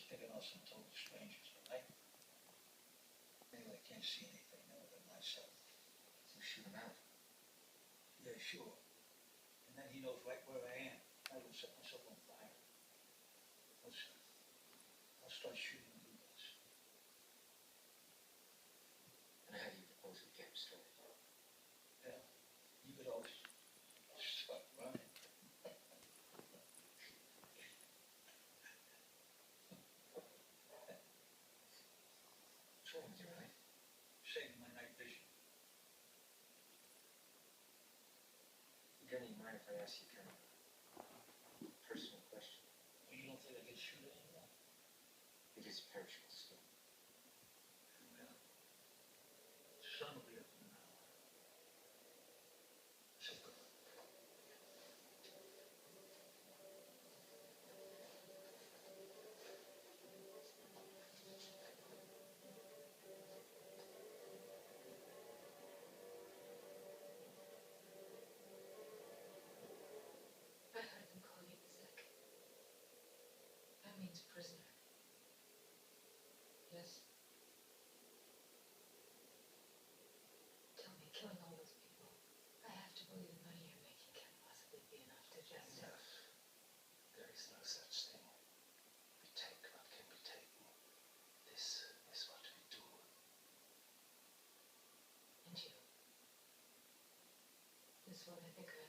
picking off some total strangers, all right? Maybe I can't see anything other than myself. So shoot him out. Yeah, sure. And then he knows right where I am. I will set myself on fire. Listen, I'll start shooting you guys. And how do you propose we get him started? Yeah, you could always start running. What's wrong with you, right? Saving my night vision. You gonna mind if I ask you kind of a personal question? Well, you don't think I can shoot anyone? Because your parachute still. Well, sun will be up in an hour. So go. I heard them call you Zek. That means prisoner. Yes? Tell me, killing all those people, I have to believe the money you're making can't possibly be enough to just... Enough. There is no such thing. We take what can be taken. This is what we do. And you? This one I think I